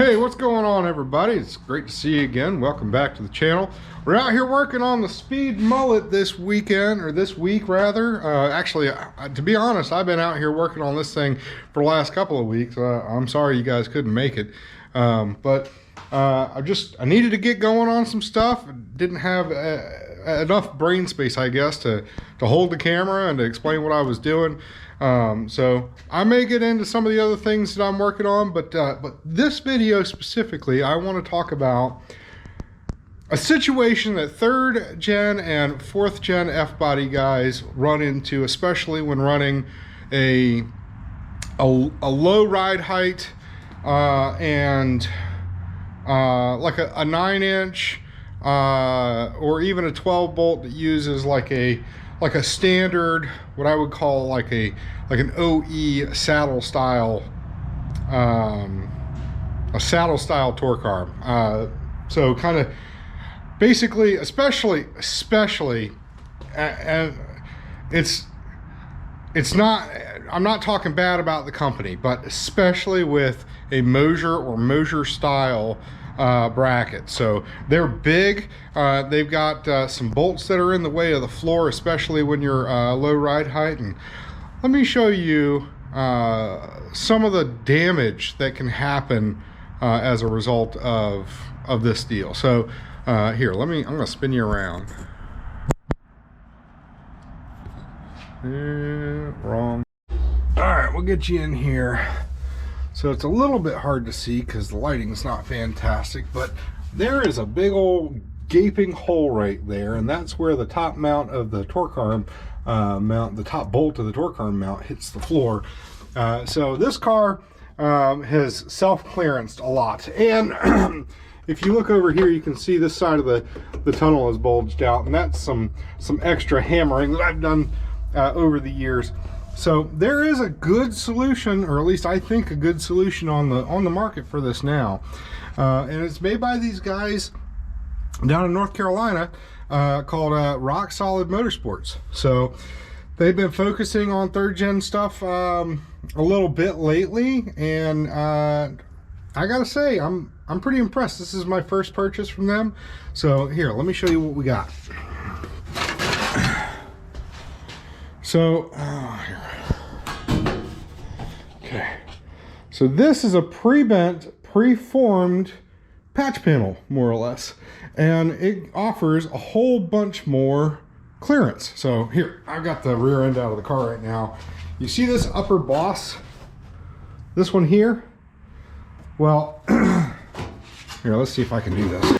Hey, what's going on, everybody? It's great to see you again. Welcome back to the channel. We're out here working on the Speed Mullet this weekend, or this week rather. Actually, to be honest, I've been out here working on this thing for the last couple of weeks. I'm sorry you guys couldn't make it, but I needed to get going on some stuff. Didn't have enough brain space, I guess, to hold the camera and to explain what I was doing. So I may get into some of the other things that I'm working on, but this video specifically, I want to talk about a situation that 3rd gen and 4th gen F-body guys run into, especially when running a low ride height and like a 9-inch or even a 12 bolt that uses like a standard, what I would call like an OE saddle style, a saddle style torque arm. So kind of basically, especially, and it's not, I'm not talking bad about the company, but especially with a Mosier or Mosier style bracket. So they're big. They've got some bolts that are in the way of the floor, especially when you're low ride height. And let me show you some of the damage that can happen as a result of this deal. So here, I'm gonna spin you around. Wrong. All right, we'll get you in here. So it's a little bit hard to see because the lighting's not fantastic, but there is a big old gaping hole right there, and that's where the top mount of the torque arm the top bolt of the torque arm mount hits the floor. So this car has self-clearanced a lot, and if you look over here, you can see this side of the tunnel is bulged out, and that's some extra hammering that I've done over the years. So there is a good solution, or at least I think a good solution on the market for this now, and it's made by these guys down in North Carolina called Rock Solid Motorsports. So they've been focusing on 3rd gen stuff a little bit lately, and I gotta say I'm pretty impressed. This is my first purchase from them. So here, let me show you what we got. So okay, so this is a pre-bent, pre-formed patch panel, more or less, and it offers a whole bunch more clearance. So here, I've got the rear end out of the car right now. You see this upper boss, this one here? Well, here, let's see if I can do this.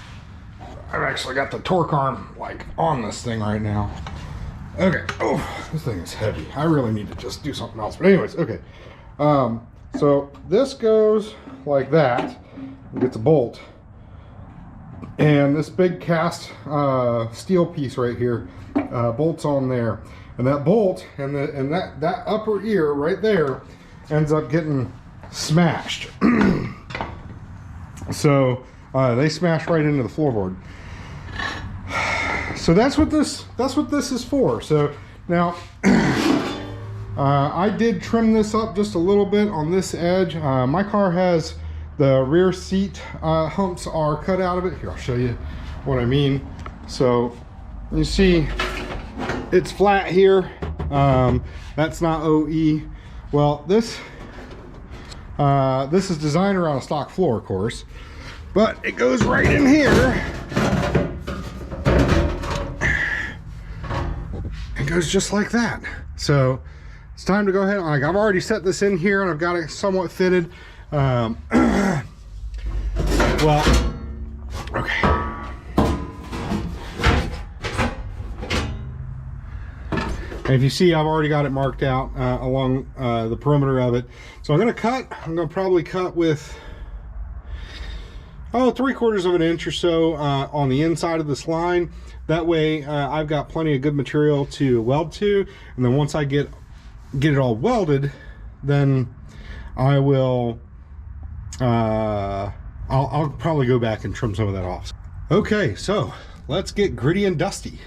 I've actually got the torque arm like on this thing right now. Okay. Oh, this thing is heavy. I really need to just do something else. But anyways, okay. So this goes like that. It gets a bolt. And this big cast steel piece right here bolts on there. And that bolt and that upper ear right there ends up getting smashed. So they smash right into the floorboard. So that's what this is for. So now I did trim this up just a little bit on this edge. My car has the rear seat humps are cut out of it. Here, I'll show you what I mean. So you see it's flat here. That's not OE. Well, this is designed around a stock floor, of course, but it goes right in here. It goes just like that. So it's time to go ahead. Like, I've already set this in here and I've got it somewhat fitted. Well, okay. And if you see, I've already got it marked out along the perimeter of it. So I'm going to probably cut with 3/4 of an inch or so on the inside of this line. That way I've got plenty of good material to weld to, and then once I get it all welded, then I will I'll probably go back and trim some of that off. Okay, so let's get gritty and dusty.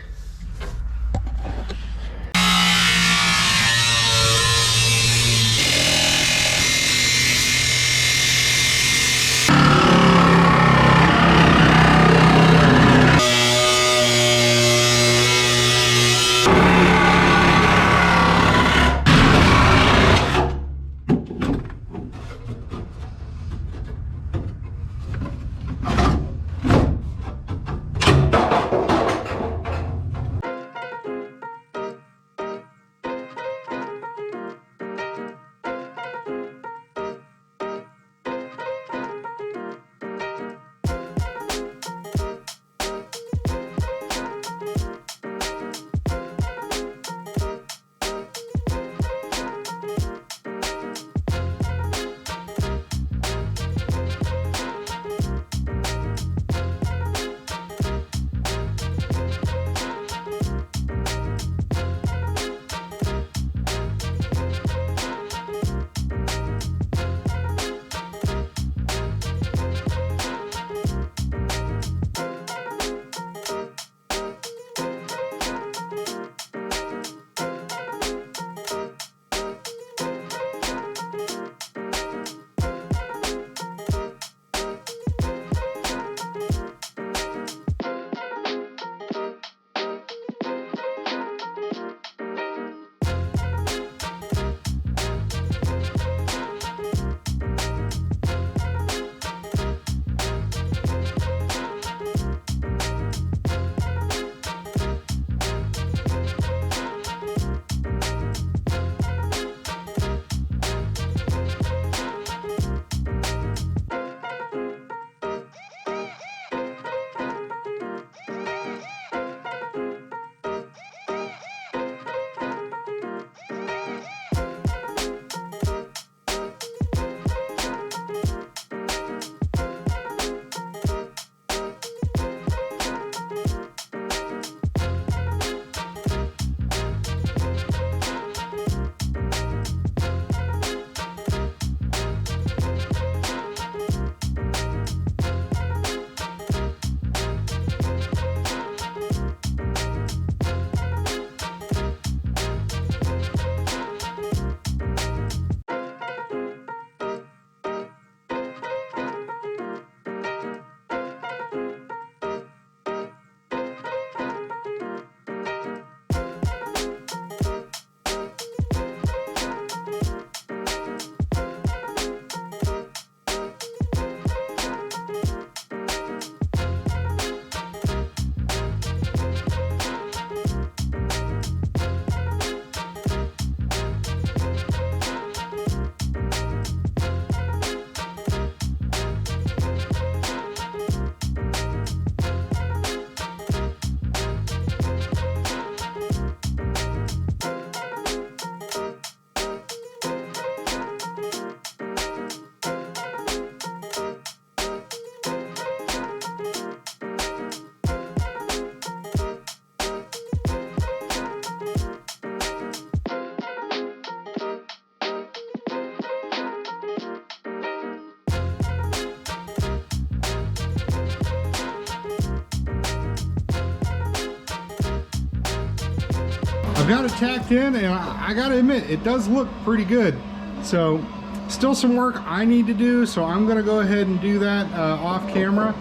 I've got it tacked in, and I gotta admit, it does look pretty good. So still some work I need to do, so I'm gonna go ahead and do that off camera,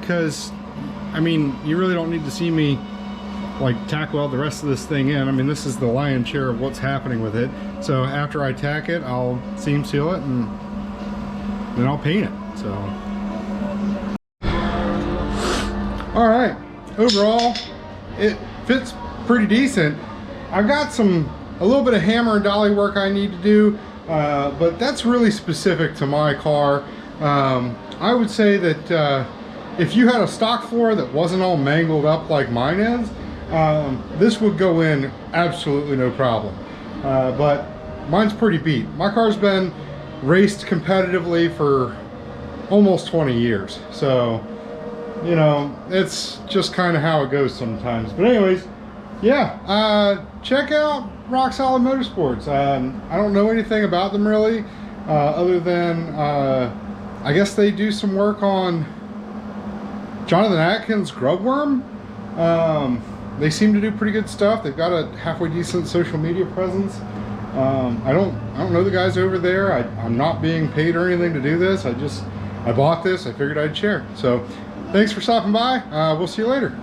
because I mean, you really don't need to see me like tack weld the rest of this thing in. I mean, this is the lion's share of what's happening with it. So after I tack it, I'll seam seal it, and then I'll paint it. So all right, overall it fits pretty decent. I've got a little bit of hammer and dolly work I need to do, but that's really specific to my car. I would say that if you had a stock floor that wasn't all mangled up like mine is, this would go in absolutely no problem. But mine's pretty beat. My car's been raced competitively for almost 20 years. So, you know, it's just kind of how it goes sometimes. But anyways, yeah, check out Rock Solid Motorsports. I don't know anything about them really, other than I guess they do some work on Jonathan Atkins' Grubworm. They seem to do pretty good stuff. They've got a halfway decent social media presence. I don't know the guys over there. I'm not being paid or anything to do this. I bought this. I figured I'd share. So thanks for stopping by. We'll see you later.